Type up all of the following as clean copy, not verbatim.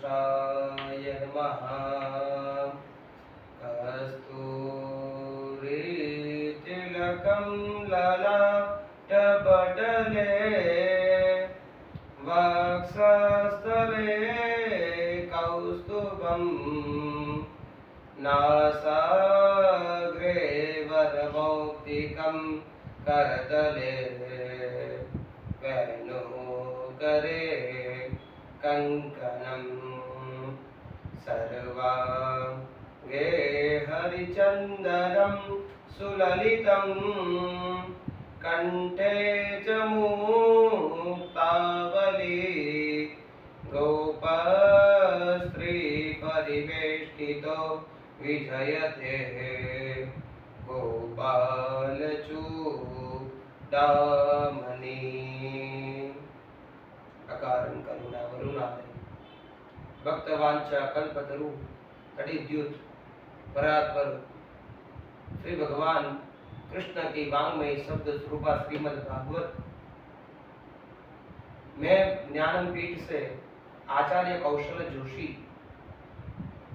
विनाशाय नमः। कस्तूरितिलकं ललाटपटले वक्षस्थले कौस्तुभं नासाग्रे वरमौक्तिकं करतले वेणुकरे कंकणं सर्वांगे हरिचन्दनं सुललितं कंठे च मुक्तावली गोपस्त्री परिवेष्टितो विजयते गोपालचूडामणि। अकारं करुणावरुणालय भक्तवांछा कल्पतरु तड़िद्युत परात्पर श्री भगवान कृष्ण की वांग्मयी शब्द स्वरूपा श्रीमद् भागवत में ज्ञानपीठ से आचार्य कौशल जोशी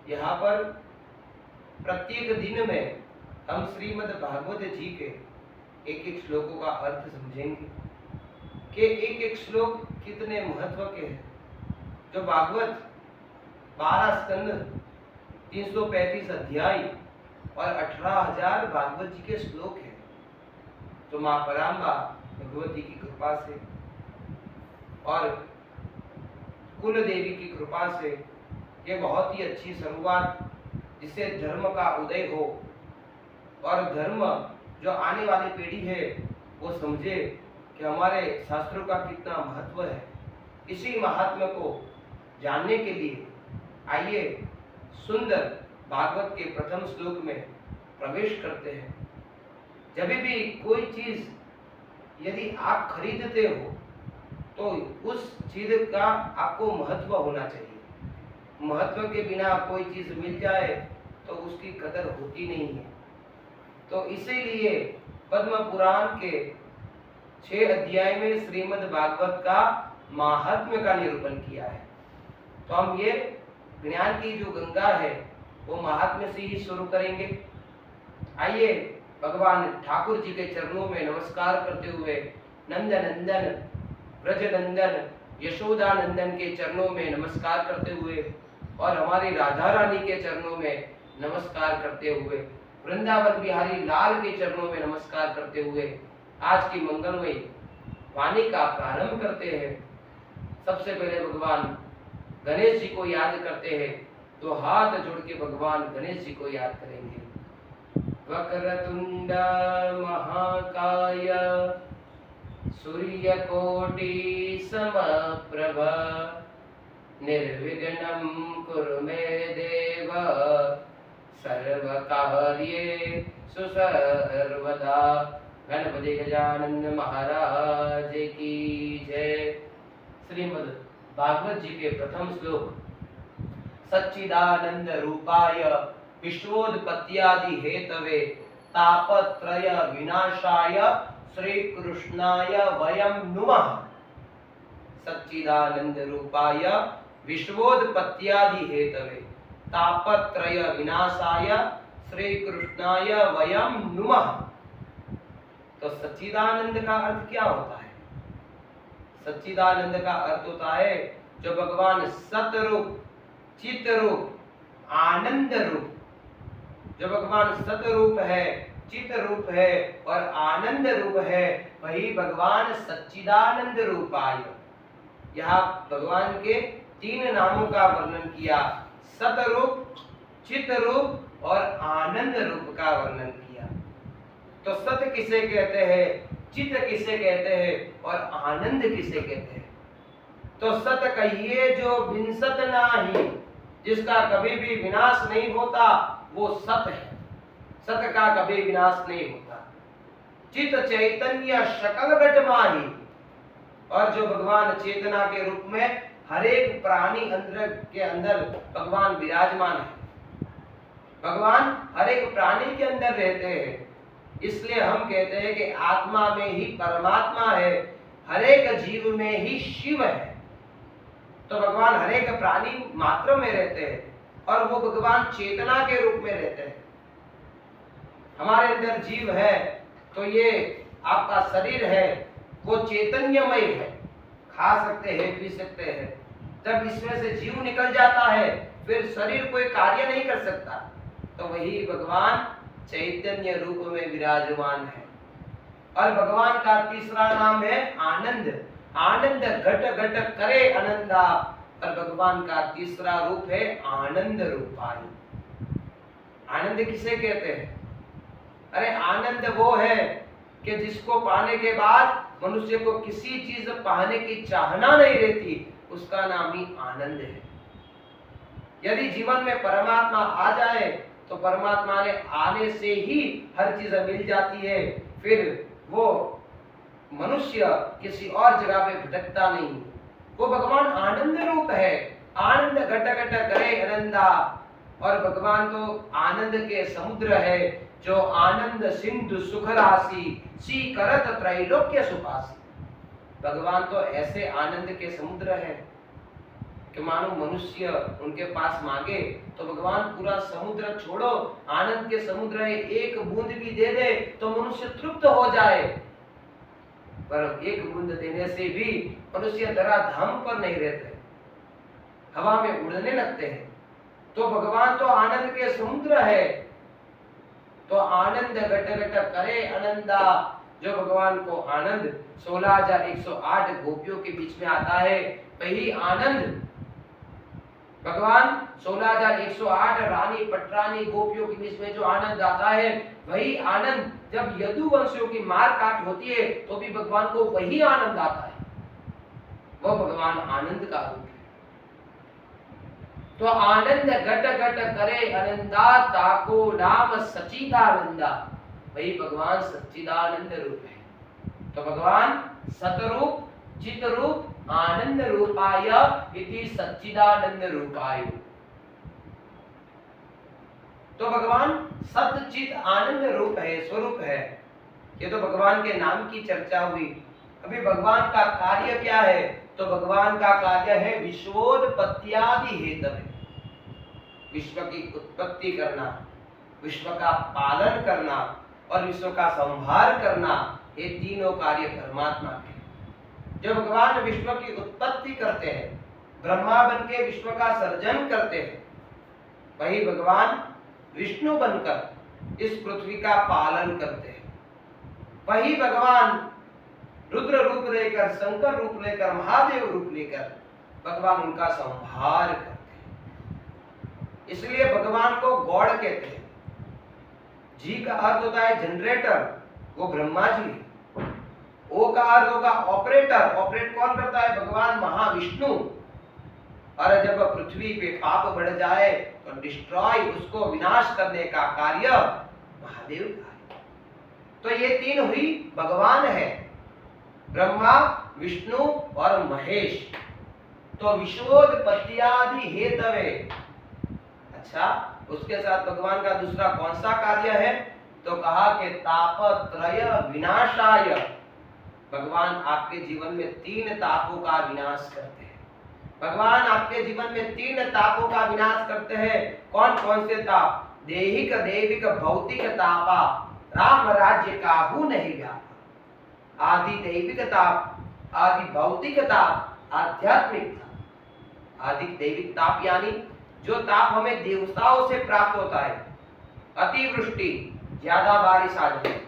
यहाँ पर प्रत्येक दिन में हम श्रीमद् भागवत जी के एक एक श्लोकों का अर्थ समझेंगे कि एक एक श्लोक कितने महत्व के हैं। जो भागवत 12 स्कंद 335 अध्याय और 18,000 भागवत जी के श्लोक हैं, तो माँ पराम्बा भगवती की कृपा से और कुल देवी की कृपा से ये बहुत ही अच्छी शुरुआत, जिससे धर्म का उदय हो और धर्म जो आने वाली पीढ़ी है वो समझे कि हमारे शास्त्रों का कितना महत्व है। इसी महात्म्य को जानने के लिए आइए सुंदर भागवत के प्रथम श्लोक में प्रवेश करते हैं। जब भी कोई चीज यदि आप खरीदते हो तो उस चीज का आपको महत्व होना चाहिए। महत्व के बिना कोई चीज मिल जाए तो उसकी कदर होती नहीं है। तो इसीलिए पद्म पुराण के 6 अध्याय में श्रीमद् भागवत का महात्म्य का निरूपण किया है। तो हम ये ज्ञान की जो गंगा है वो महात्म्य से ही शुरू करेंगे। आइए भगवान ठाकुर जी के चरणों में नमस्कार करते हुए नंद नंदन ब्रज नंदन यशोदा नंदन के चरणों में नमस्कार करते हुए और हमारी राधा रानी के चरणों में नमस्कार करते हुए वृंदावन बिहारी लाल के चरणों में नमस्कार करते हुए आज की मंगलमयी वाणी का प्रारंभ करते हैं। सबसे पहले भगवान गणेश जी को याद करते हैं, तो हाथ जोड़ के भगवान गणेश जी को याद करेंगे। वक्रतुंड महाकाय सूर्यकोटि समप्रभ निर्विघ्नं कुरु मे देव सर्वकार्येषु सर्वदा। गणपति गजानन महाराज की जय। श्रीमद् भागवत जी के प्रथम श्लोक सच्चिदानंद रूपाय विश्वोत्पत्त्यादि हेतवे तापत्रय विनाशाय श्री कृष्णाय वयं नुमः। सच्चिदानंद रूपाय विश्वोत्पत्त्यादि हेतवे तापत्रय विनाशाय श्री कृष्णाय वयं नुमः। तो सच्चिदानंद का अर्थ क्या होता है? सच्चिदानंद का अर्थ होता है जो भगवान सतरूप चित रूप आनंद रूप, जो भगवान सतरूप है चित रूप है और आनंद रूप है, वही भगवान सच्चिदानंद रूपाय। यहाँ भगवान के 3 नामों का वर्णन किया, सतरूप चित रूप और आनंद रूप का वर्णन किया। तो सत किसे कहते हैं, चित किसे कहते हैं और आनंद किसे कहते हैं? तो सत कहिए जो विंसत नाही, जिसका कभी भी विनाश नहीं होता, वो सत है। सत का कभी विनाश नहीं होता। चित चैतन्य सकल घट माही, और जो भगवान चेतना के रूप में हर एक प्राणी अंतर के अंदर भगवान विराजमान है। भगवान हर एक प्राणी के अंदर रहते हैं, इसलिए हम कहते हैं कि आत्मा में ही परमात्मा है, हर एक जीव में ही शिव है। तो भगवान हर एक प्राणी मात्र में रहते हैं और वो भगवान चेतना के रूप में रहते हैं। हमारे अंदर जीव है तो ये आपका शरीर है वो चैतन्यमय है, खा सकते हैं, पी सकते हैं। जब इसमें से जीव निकल जाता है फिर शरीर कोई कार्य नहीं कर सकता। तो वही भगवान चैतन्य रूप में विराजमान है। और भगवान का तीसरा नाम है आनंद। आनंद घट घट करे आनंदा। और भगवान का तीसरा रूप है आनंद रूपाई। आनंद किसे कहते हैं? अरे आनंद वो है कि जिसको पाने के बाद मनुष्य को किसी चीज पाने की चाहना नहीं रहती, उसका नाम ही आनंद है। यदि जीवन में परमात्मा आ जाए तो परमात्मा ने आने से ही हर चीज मिल जाती है, फिर वो मनुष्य किसी और जगह पे भटकता नहीं। वो भगवान आनंद रूप है। आनंद घट घट करे आनंदा। और भगवान तो आनंद के समुद्र है, जो आनंद सिंधु सुख राशि सी करत त्रैलोक्य सुपासी। भगवान तो ऐसे आनंद के समुद्र है कि मानो मनुष्य उनके पास मांगे तो भगवान पूरा समुद्र छोड़ो, आनंद के समुद्र है, एक बूंद भी दे दे तो मनुष्य तृप्त हो जाए। पर एक बूंद देने से भी मनुष्य धराधाम पर नहीं रहते, हवा में उड़ने लगते हैं। तो भगवान तो आनंद के समुद्र है। तो आनंद घट घट करे आनंदा। जो भगवान को आनंद 16,108 गोपियों के बीच में आता है, वही आनंद भगवान 16,108 रानी पटरानी गोपियों के बीच में जो आनंद आता है, वही आनंद जब यदुवंशियों की मार काट होती है तो भी भगवान को वही आनंद आता है। वो भगवान आनंद का रूप है। तो आनंद घट घट करे आनंदा, ताको नाम सच्चिदानंदा। वही भगवान सच्चिदानंद रूप है। तो भगवान सतरूप चित रूप आनंद रूपाय इति सच्चिदानंद रूपाय। तो भगवान सच्चित आनंद रूप है, स्वरूप है। ये तो भगवान के नाम की चर्चा हुई। अभी भगवान का कार्य क्या है? तो भगवान का कार्य है विश्वोत्पत्त्यादि हेतवे। विश्व की उत्पत्ति करना, विश्व का पालन करना और विश्व का संहार करना, ये तीनों कार्य परमात्मा के। जब भगवान विश्व की उत्पत्ति करते हैं, ब्रह्मा बन के विश्व का सर्जन करते हैं, वही भगवान विष्णु बनकर इस पृथ्वी का पालन करते हैं। वही भगवान रुद्र रूप लेकर, शंकर रूप लेकर, महादेव रूप लेकर भगवान उनका संहार करते हैं। इसलिए भगवान को गॉड कहते हैं। जी का अर्थ होता है जनरेटर, वो ब्रह्मा जी है। ओ का अर्थ होगा ऑपरेटर, ऑपरेट कौन करता है? भगवान महाविष्णु। और जब पृथ्वी पे पाप बढ़ जाए तो डिस्ट्रॉय, उसको विनाश करने का कार्य महादेव का है। तो ये तीन हुई भगवान है, ब्रह्मा विष्णु और महेश। तो विश्वोत्पत्त्यादि हेतवे। अच्छा, उसके साथ भगवान का दूसरा कौन सा कार्य है? तो कहा कि तापत्रय विनाशाय। भगवान आपके जीवन में 3 तापों का विनाश करते हैं। भगवान आपके जीवन में 3 तापों का विनाश करते हैं। कौन कौन से ताप? देहिक देविक भौतिक तापा राम राज्य काहू नहीं व्यापा। आदि दैविक ताप, आदि भौतिक ताप, आध्यात्मिक ताप। आदि दैविक ताप यानी जो ताप हमें देवताओं से प्राप्त होता है। अतिवृष्टि, ज्यादा बारिश आ जाए,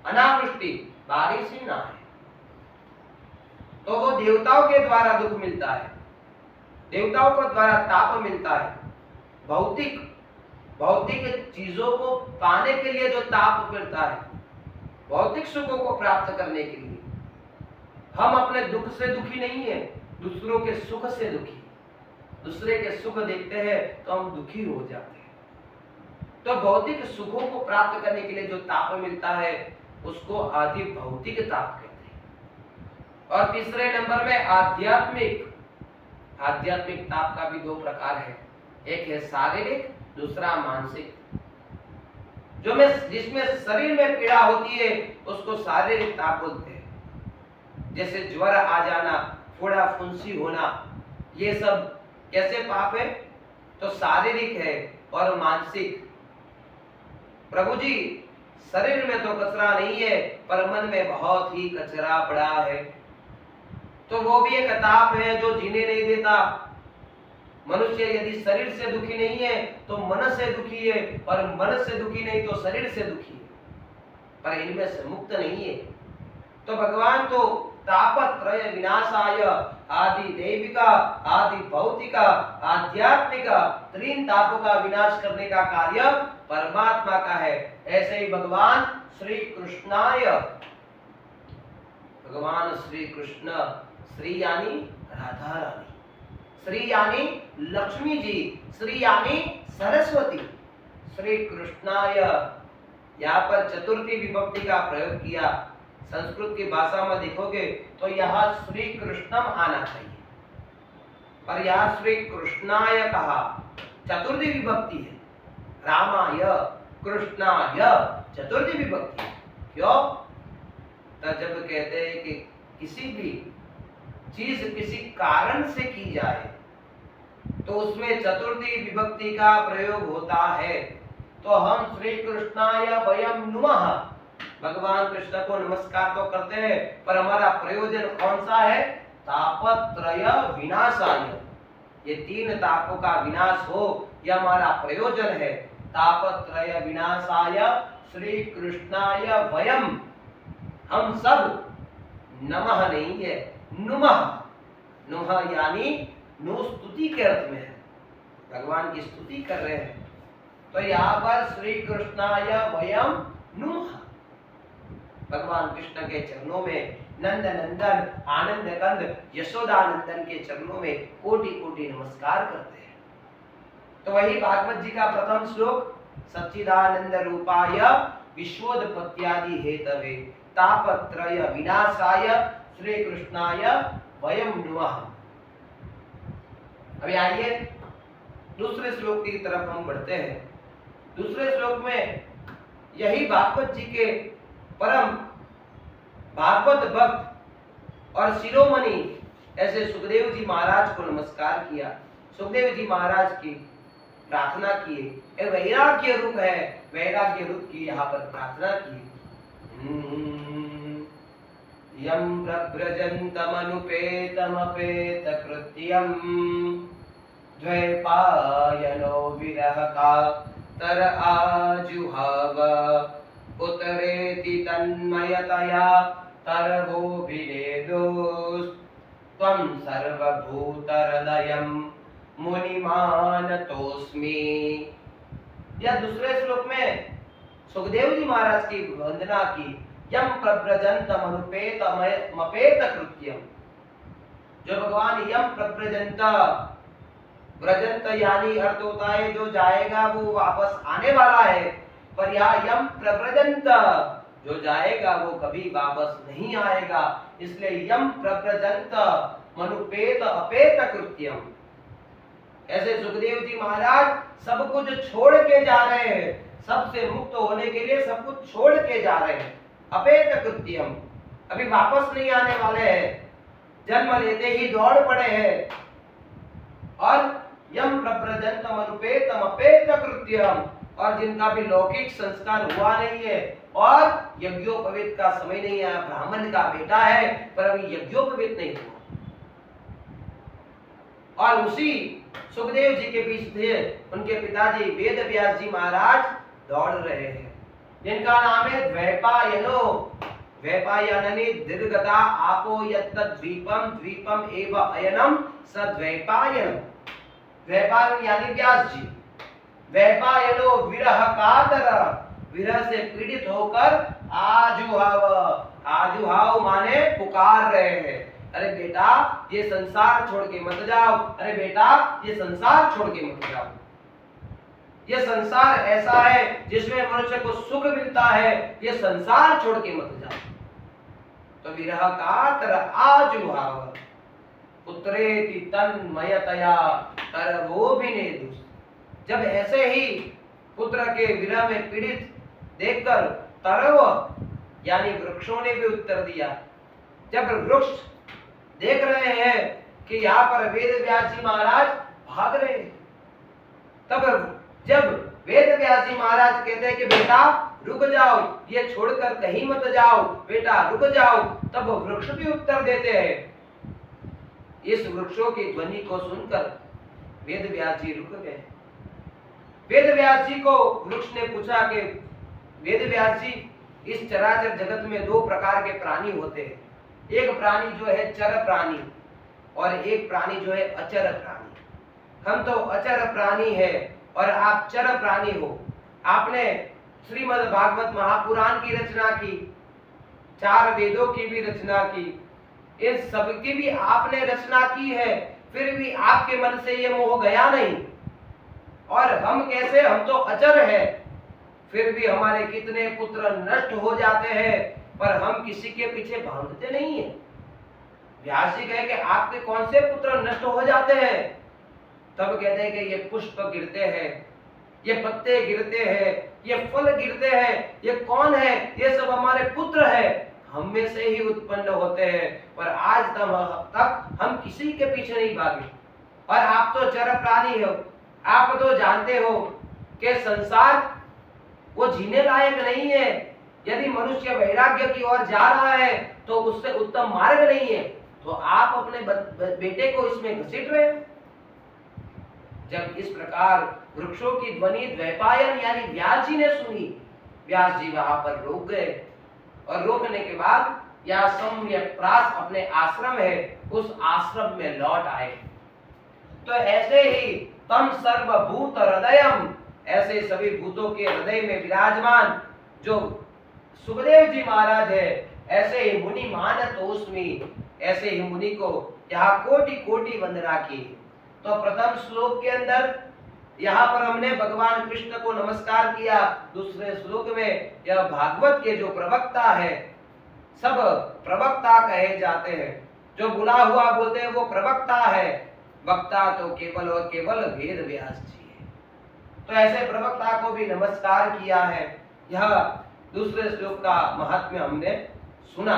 अनावृष्टि, बारिश ही ना है, तो वो देवताओं के द्वारा दुख मिलता है, देवताओं के द्वारा ताप मिलता है। भौतिक चीजों को पाने के लिए जो ताप मिलता है, भौतिक सुखों को प्राप्त करने के लिए। हम अपने दुख से दुखी नहीं है, दूसरों के सुख से दुखी। दूसरे के सुख देखते हैं तो हम दुखी हो जाते हैं। तो भौतिक सुखों को प्राप्त करने के लिए जो ताप मिलता है उसको आदि भौतिक ताप कहते हैं। और तीसरे नंबर में आध्यात्मिक ताप का भी 2 प्रकार है। एक है शारीरिक, दूसरा मानसिक। जिसमें शरीर में पीड़ा होती है उसको शारीरिक ताप बोलते हैं। जैसे ज्वर आ जाना, फोड़ा फुंसी होना, ये सब कैसे पाप है? तो शारीरिक है और मानसिक। प्रभु जी, शरीर में तो कचरा नहीं है, पर मन में बहुत ही कचरा पड़ा है। तो वो भी एक ताप है जो जीने नहीं देता। मनुष्य यदि शरीर से दुखी नहीं है तो मन से दुखी है, और मन से दुखी नहीं तो शरीर से दुखी है, पर इनमें से मुक्त नहीं है। तो भगवान तो तापत्रय विनाशाय आदि दैविका, आदि भौतिका, आध्यात्मिका तीन तापों का विनाश करने का कार्य परमात्मा का है। ऐसे ही भगवान श्री कृष्णाय, भगवान श्री कृष्ण, श्री यानी राधा रानी, श्री यानी लक्ष्मी जी, श्री यानी सरस्वती, श्री कृष्णाय, यहाँ पर चतुर्थी विभक्ति का प्रयोग किया। संस्कृत की भाषा में देखोगे तो यहाँ श्री कृष्णम आना चाहिए, पर यहाँ श्री कृष्णाय कहा, चतुर्थी विभक्ति है। रामाय, कृष्णाय, चतुर्थी विभक्ति है। क्यों? तो जब कहते हैं कि किसी भी चीज किसी कारण से की जाए तो उसमें चतुर्थी विभक्ति का प्रयोग होता है। तो हम श्री कृष्णाय वयम नुमः, भगवान कृष्ण को नमस्कार तो करते हैं, पर हमारा प्रयोजन कौन सा है? तापत्रय विनाशाय, ये तीन तापों का विनाश हो, यह हमारा प्रयोजन है। तापत्रय विनाशाय श्री कृष्णाय वयम, हम सब, नमः नहीं है, नुमः, नुमः यानी नु स्तुति के अर्थ में है, भगवान की स्तुति कर रहे हैं। तो यहाँ पर श्री कृष्णाय वयम नुमः, भगवान कृष्ण के चरणों में, नंद नंदन, आनंद कंद, यशोदानंदन के चरणों में कोटि कोटि नमस्कार करते हैं। तो वही भागवत जी का प्रथम श्लोक, सच्चिदानंद रूपाय विश्वोत्पत्त्यादि हेतवे तापत्रय विनाशाय श्री कृष्णाय वयम नुमः। अभी आइए दूसरे श्लोक की तरफ हम बढ़ते हैं। दूसरे श्लोक में यही भागवत जी के परम भागवत भक्त और शिरोमणि ऐसे सुखदेव जी महाराज को नमस्कार किया। सुखदेव जी महाराज की प्रार्थना किए, वैराग्य रूप है, वैराग्य रूप की यहाँ पर प्रार्थना की। यं प्रव्रजन्तमनुपेतमपेत कृत्यं द्वैपायनो विरह कातर आजुहाव उतरेति तन्मयतया तरवोभिनेदोस् त्वं सर्वभूतहृदयं मुनिमानतोऽस्मि। यह दूसरे श्लोक में सुखदेव जी महाराज की वंदना की। यम प्रव्रजन्तमनुपेतमपेत कृत्यम, जो भगवान यम प्रव्रजंत, व्रजंत यानी अर्थ होता है जो जाएगा वो वापस आने वाला है, पर यहाँ यम प्रव्रजंत, जो जाएगा वो कभी वापस नहीं आएगा, इसलिए यम प्रव्रजंत मनुपेत अपेत कृत्यम। ऐसे सुखदेव जी महाराज सब कुछ छोड़ के जा रहे हैं, सबसे मुक्त होने के लिए सब कुछ छोड़ के जा रहे हैं। अपेत कृत्यम, अभी वापस नहीं आने वाले हैं, जन्म लेते ही दौड़ पड़े हैं। और यम प्रव्रजन्तम अनुपेतम अपेत कृत्यम, और जिनका भी लौकिक संस्कार हुआ नहीं है और यज्ञोपवीत का समय नहीं आया, ब्राह्मण का बेटा है पर अभी यज्ञोपवीत नहीं हुआ। और उसी सुखदेव जी के बीच थे उनके पिताजी वेद व्यास जी महाराज दौड़ रहे हैं, जिनका नाम है द्वैपायनो। द्वैपायननि दीर्घता आपो यत्त द्वीपम द्वीपम एव अयनम स द्वैपायन। द्वैपायन यानी व्यास जी। द्वैपायनो विरह कातर, विरह से पीड़ित होकर आजुहाव, आजुहाव माने पुकार रहे हैं, अरे बेटा ये संसार छोड़ के मत जाओ, अरे बेटा ये संसार छोड़ के मत जाओ। ये संसार ऐसा है जिसमें मनुष्य को सुख मिलता है, ये संसार छोड़ के मत जाओ। तो विरह कातर आजुहाव उतरेति तन्मयतया तरवोभिनेदुस्। जब ऐसे ही पुत्र के विरह में पीड़ित देखकर तरव यानी वृक्षों ने भी उत्तर दिया। जब वृक्ष देख रहे हैं कि यहाँ पर वेद व्यास जी महाराज भाग रहे। तब जब वेद व्यास जी महाराज कहते हैं कि बेटा रुक जाओ, ये छोड़कर कहीं मत जाओ, बेटा रुक जाओ, तब वृक्ष भी उत्तर देते हैं। इस वृक्षों की ध्वनि को सुनकर वेद व्यास जी रुक गए। वेद व्यास जी को वृक्ष ने पूछा कि वेद व्यास जी, इस चराचर जगत में दो प्रकार के प्राणी होते हैं, एक प्राणी जो है चर प्राणी और एक प्राणी जो है अचर प्राणी। हम तो अचर प्राणी है और आप चर प्राणी हो। आपने श्रीमद् भागवत महापुराण की रचना की, 4 वेदों की भी रचना की, इन सब की भी आपने रचना की है, फिर भी आपके मन से ये मोह गया नहीं। और हम कैसे, हम तो अचर है, फिर भी हमारे कितने पुत्र नष्ट हो जाते हैं, पर हम किसी के पीछे भागते नहीं है। व्यास जी कहे कि आपके कौन से पुत्र नष्ट हो जाते हैं? तब कहते हैं कि ये पुष्प गिरते हैं, ये पत्ते गिरते हैं, ये फल गिरते हैं, ये कौन है? ये सब हमारे पुत्र है, हम में से ही उत्पन्न होते हैं, पर आज तक हम किसी के पीछे नहीं भागे। और आप तो चर प्राणी हो, आप तो जानते हो कि संसार वो जीने लायक नहीं है। यदि मनुष्य वैराग्य की ओर जा रहा है तो उससे उत्तम मार्ग नहीं है, तो आप अपने बेटे को इसमें घसीट रहे हैं। जब इस प्रकार वृक्षों की ध्वनि द्वैपायन यानी व्यास जी ने सुनी, व्यास जी वहां पर रुक गए और रोकने के बाद यहाँ सम्यक्प्रास अपने आश्रम है, उस आश्रम में लौट आए। तो ऐसे ही तम सर्वभूत हृदयम, ऐसे सभी भूतों के हृदय में विराजमान जो सुखदेव जी महाराज है, ऐसे ही मुनि मानतोस्मि, ऐसे ही मुनि को यहाँ कोटि कोटि वंदना की। तो प्रथम श्लोक के अंदर यहाँ पर हमने भगवान कृष्ण को नमस्कार किया, दूसरे श्लोक में यह भागवत के जो प्रवक्ता है, सब प्रवक्ता कहे जाते हैं, जो बुला हुआ बोलते हैं वो प्रवक्ता है, वक्ता तो केवल और केवल वेद व्यास जी है। तो ऐसे प्रवक्ता को भी नमस्कार किया है। यह दूसरे श्लोक का महात्म्य हमने सुना।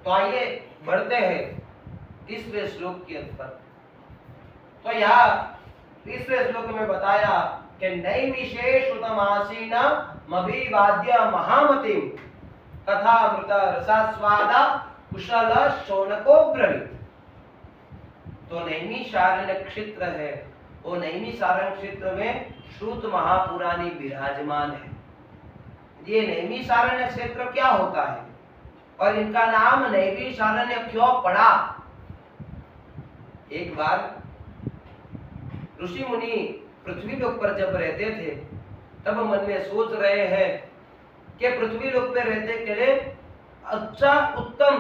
तो आइए बढ़ते हैं तीसरे श्लोक के अंदर। तो यहाँ तीसरे श्लोक में बताया कि नैमिषेषुतमासीन मभिवाद्य महामतिम तथा मृत रसास्वादा कुशल शौनको ब्रवीत। तो नैमिषारण्य क्षेत्र है, वो नैमिषारण्य क्षेत्र में श्रुत महापुराणी विराजमान है। ये नैमिषारण्य क्षेत्र क्या होता है और इनका नाम नैमिषारण्य क्यों पड़ा? एक बार ऋषि मुनि पृथ्वी लोक पर जब रहते थे, तब मन में सोच रहे हैं कि पृथ्वी लोक पर रहते के लिए अच्छा उत्तम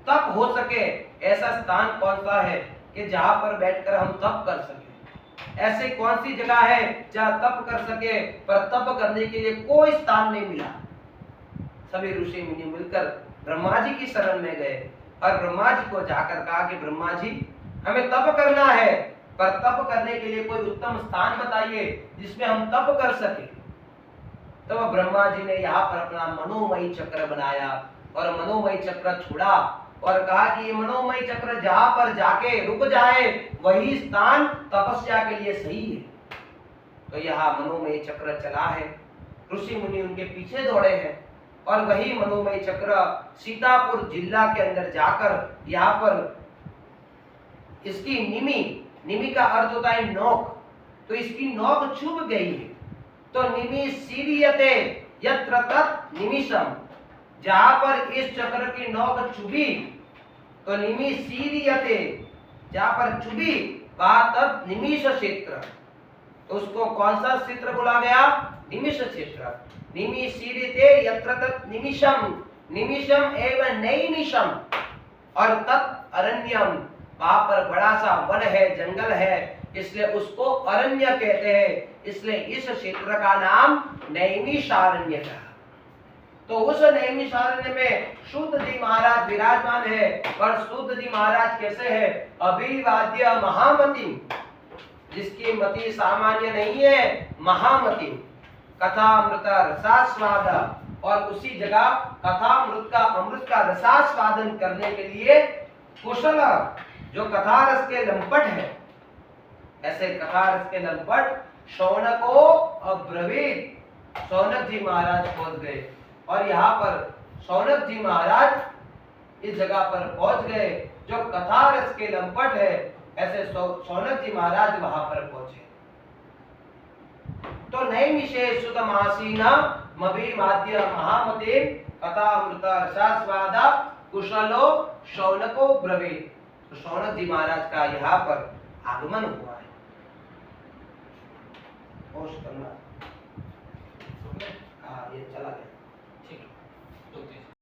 तप हो सके, ऐसा स्थान कौन सा है कि जहां पर बैठकर हम तप कर सके। ऐसी कौन सी जगह है जहां तप कर सके, पर तप करने के लिए कोई स्थान नहीं मिला। सभी ऋषि मुनि मिलकर ब्रह्मा जी की शरण में गए और ब्रह्मा जी को जाकर कहा कि ब्रह्मा जी, हमें तप करना है, पर तप करने के लिए कोई उत्तम स्थान बताइए जिसमें हम तप कर सके। तब ब्रह्मा जी ने यहाँ पर अपना मनोमयी चक्र बनाया और मनोमयी चक्र छोड़ा और कहा कि ये मनोमयी चक्र जहां पर जाके रुक जाए वही स्थान तपस्या के लिए सही है। तो यहाँ मनोमयी चक्र चला है, ऋषि मुनि उनके पीछे दौड़े हैं और वही मनोमयी चक्र सीतापुर जिला के अंदर जाकर यहाँ पर इसकी निमी का अर्थ होता है नोक, तो इसकी नोक चुभ गई है। तो निमि सीरियते यत्र तत् निमिषम, जहां पर इस चक्र की नोक चुभी, तो निमि सीरियते, जहां पर चुभी वहां तत् निमिष क्षेत्र, तो उसको कौन सा क्षेत्र बोला गया? निमिष क्षेत्र। निमि सीरियते यत्र तत् निमिषम, निमिषम एवं नैमिषम, और तत् अरण्यम, वहां पर बड़ा सा वन है, जंगल है, इसलिए उसको अरण्य कहते हैं। इसलिए इस क्षेत्र का नाम नैमिषारण्य है। तो उस नैमिषारण्य में शुद्ध जी महाराज विराजमान है। और शुद्ध जी महाराज कैसे है? अभिवाद्य महामति, जिसकी मति सामान्य नहीं है, महामति। कथामृत रसास्वाद, और उसी जगह अमृत का रसास्वादन करने के लिए कुशल जो कथा रस के लंपट है, ऐसे कथा रस के लंपट शौनको अब्रवीत, शौनक जी महाराज पहुंच गए। और यहाँ पर शौनक जी महाराज इस जगह पर पहुंच गए जो कथा रस के लंपट है, ऐसे शौनक जी महाराज वहां पर पहुंचे। तो नैमिषे सुतमासीन मभिमाद्य महामते कथामृत रसास्वादा कुशलो शौनको ब्रवीत। तो शौनक जी महाराज का यहाँ पर आगमन हुआ है। होश करना।